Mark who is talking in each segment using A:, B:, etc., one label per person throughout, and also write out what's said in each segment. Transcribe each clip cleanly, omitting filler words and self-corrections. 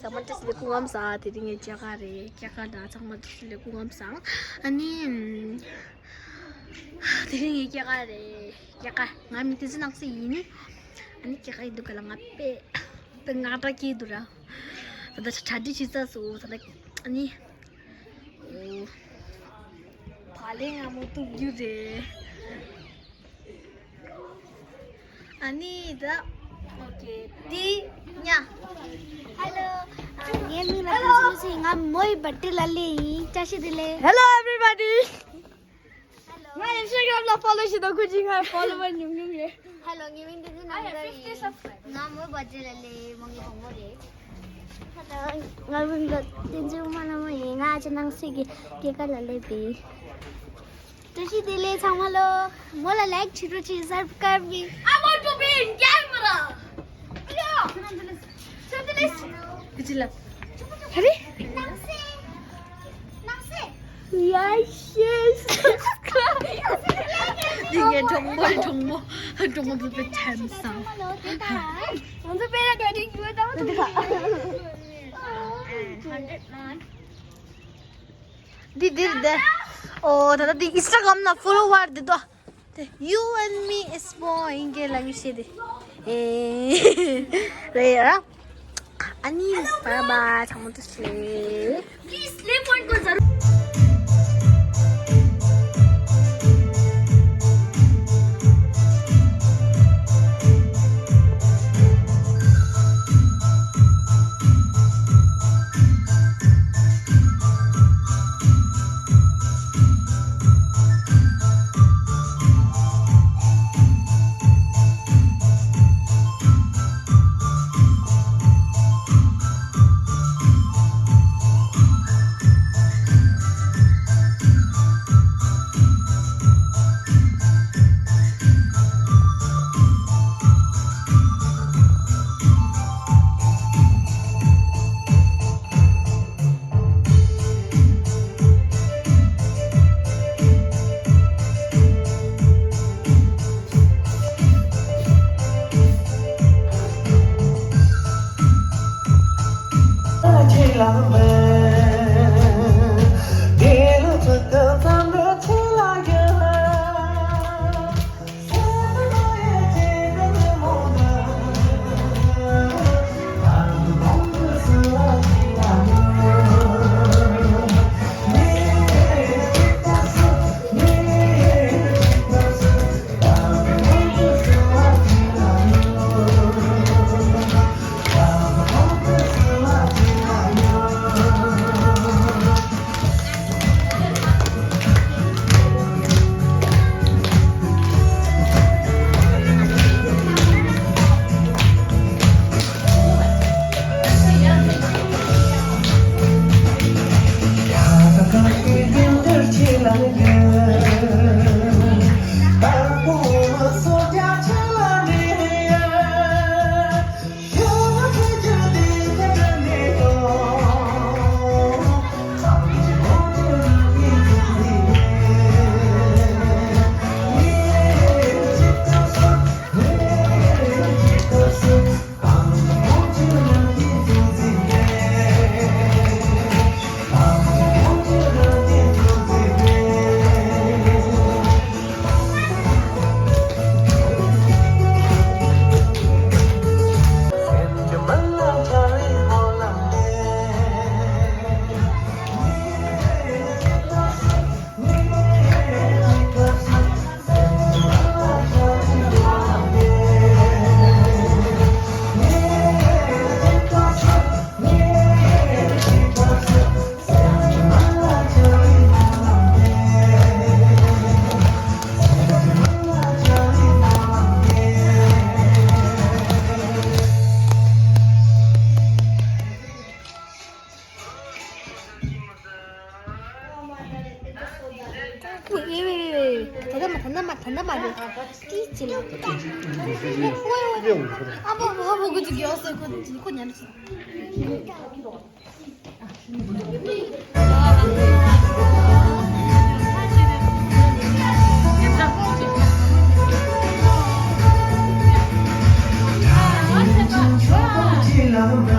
A: 장마트실에 궁암사 드링에 지아가래 기아가다 장마트실에 궁암상 아니 드링에 기아가래 기아가 ngami tisinang sa ini ani kiaka idu kala ngape pengata kidura tada chadi chisa so tada ani paling amu tu gyude ani da okay di nya hello yemi na business inga moi batte lalle chashi dile hello everybody hello my Instagram la follow shi da kuji nga follower nyum nyum ye hello giving this na moi batte lalle mongi thongore hello ngaving da tinju mana moi nga chanang sigi ke ka lalle be chashi dile samalo mola like chiro chi subscribe me I want to be in camera 그질라 하리? 낭세 야이씨 이게 정말 불빛 잼상 먼저 빼라 가리 이거 디디데 다다 디 인스타그램 나 follower 되도 you and me is boy 이게 랑시데 레이라 아니 봐봐 장모트씨 please sleep on को जरूर 단단말 끼지 뭐 그지 귀여웠어요 그건 얇지
B: Love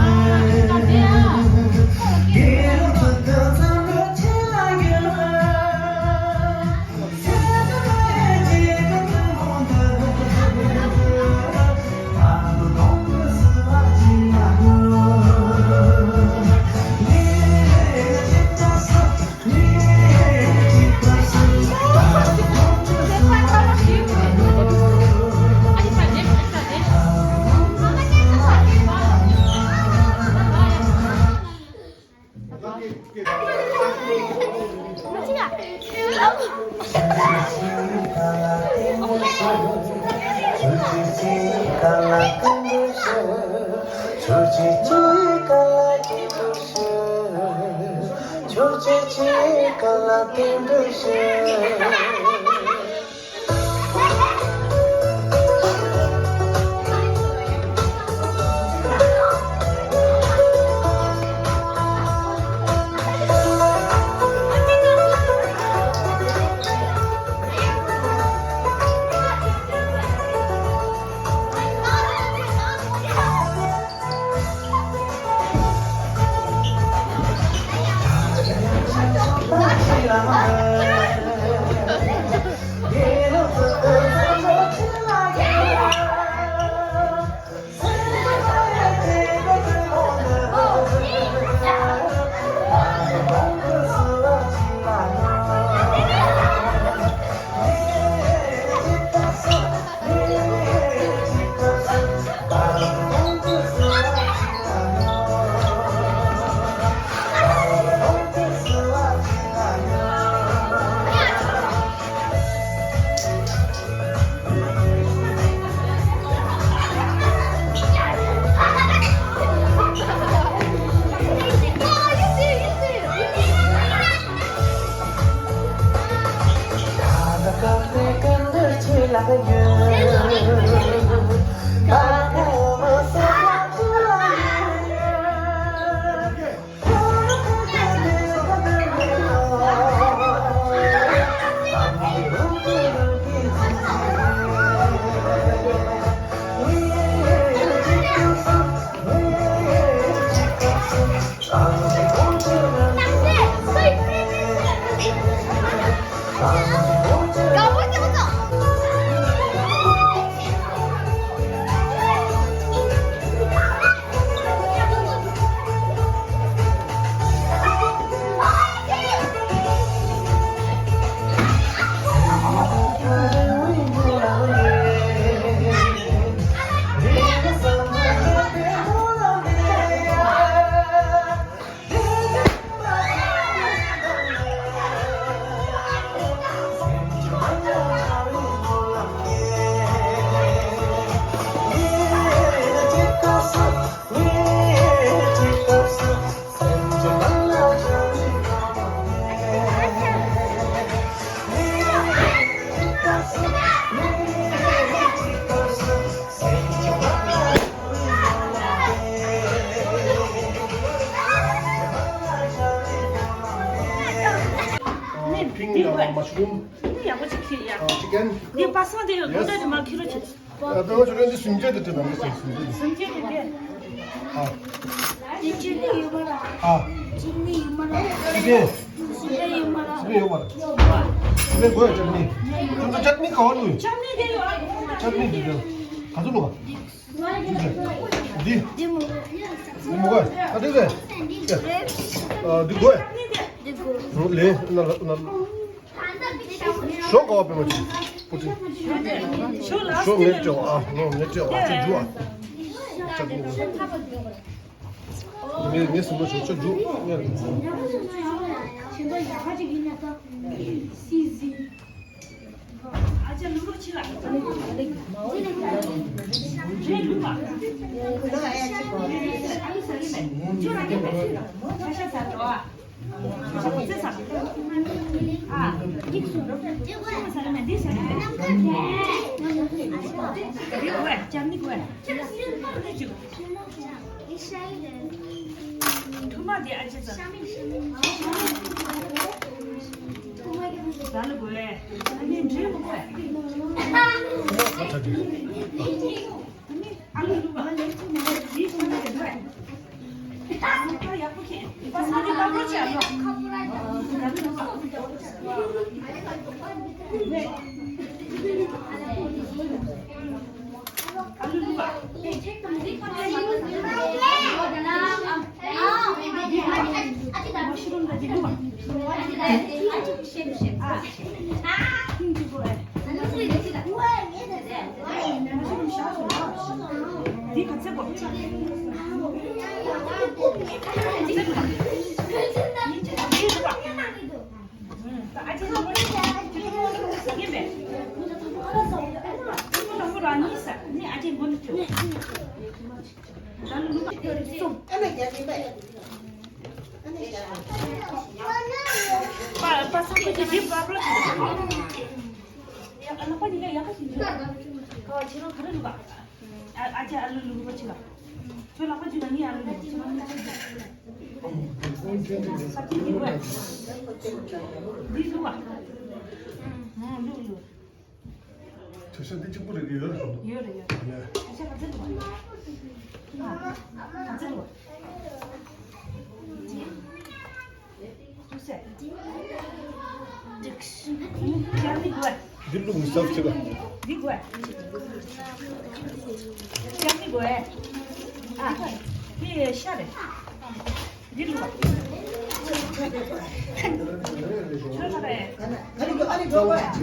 B: mushroom, chicken.
C: 네 바스마티
B: Yes.
C: 고다리 막 키로 치.
B: 그거 저기 이제 순재도 되나 무슨 순재?
C: 선제인데.
B: 아,
A: चिल्ली युमरा
B: 아,
A: चिल्ली युमरा
B: 이게
A: चिल्ली युमरा
B: 집에 이거 봐라. 이게 뭐야 ጨ니? 이거 ጨ니 가와루.
C: 참니 돼요.
B: ጨ니 주죠. 가져로 가. 니,
A: दिमु
B: 니 뭐야? 아, 되게. 니 뭐야?
A: देखो
B: ले, 나, 쇼 가와 빼면 지. 보지.
C: 쇼
B: 쇼
C: 라스트.
B: 냈죠. 아, 너 냈죠. 아, 저 좋아. ጨ니. 네 스무 저 줘.
C: 아저 누구 치라. 제 누가. 토마디 아저씨. 나는 왜? 아니 제일 먹어. 아니 누가? 이 손에 왜? 아 야쁘게. 바스마티 바꾸지 않아. 나는 누가? 왜? 아니 누가? 머시룸 가지 누가? 네 같이 먹. 아직 먼저. 나는 누가? 이제 뒤에 빠블러치. 야, 아나 빨리 내 약간 좀. 그 지로 가르는 거. 아직 안 누르는 거 지가. 저 나머지 니 안 누르는 거. 사진 이거. 니 누가? 누구?
B: 저 샌드 좀 뿌리게 열어.
C: 이거래요.
B: 네.
C: 다시 한번 들어 봐. 들어 봐. 둘셋. 자, 니 뭐야?
B: 딜로 무섭 제가.
C: 니 뭐야? 자, 니 뭐야? 아, 니 샤래. 니 누가? 저래.
D: 아니 그거 뭐야?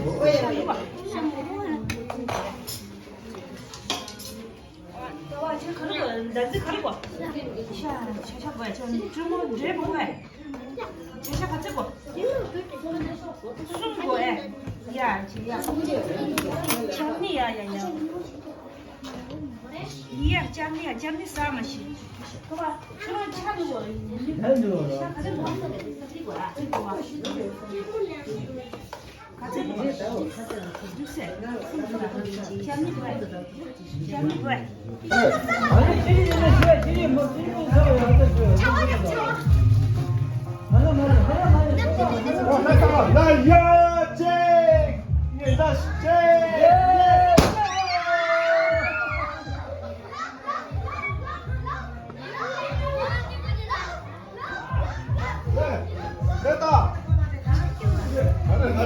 C: 와, 저 가는 거, 나한테 가는 거. 샤 뭐야? 저뭐 내 뭐야? 샤 같이 거. 무슨 거야? 야, 야. 짬이야, 야. 이야, 짬이야, 짬이 싸마시. 봐봐, 저런 차는 거. 샤 같이 거. 같이 거야. 이거 봐. 같이 거. 주세. 짬이 뭐야? 짬이 뭐야?
B: 나야 제. 예다 제. 됐다. 아니 나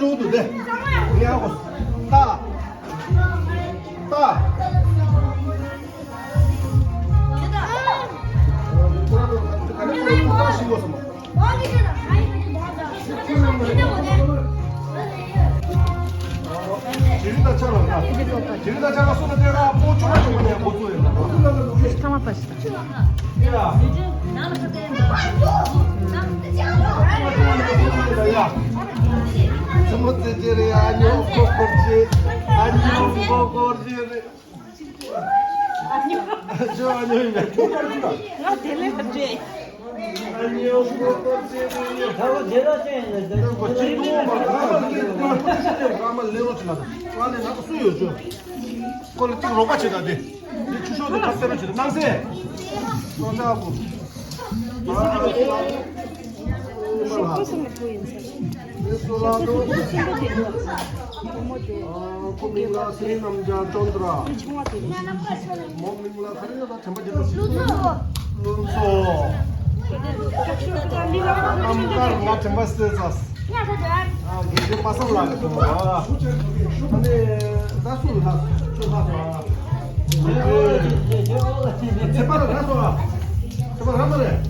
B: 로도 네. 이하고 따. 씹어서 먹. 지리다처럼 쏟아 내가 뭐 좋아하는 거냐 못 줘요.
D: 타마파시다.
B: 야. 야. 스무트지리 아니오 코코지 아니오 코코지. 저 아니오냐.
C: 나 텔레비전.
B: 아니오 코코지.
D: 저거 제가 ചെയ്യു는데.
B: 그 친구 가만 내놓지마다. 안에 나도 수요 줘. 그걸 딱 로바치다 돼. 이 주소도 답변을 주다. 낭세. 그러자고. 레스토랑도 고민라 세 남자 쫀드라 모민라 가리다 전부 눈소 암갈 나 전부 스트레스 아 이제 빠서 나가도 근데 나술 하서 제발 가서 제발 한 번에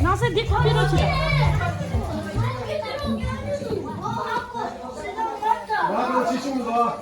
C: 나세 디코 빌어줘.
B: 나도 지십니다.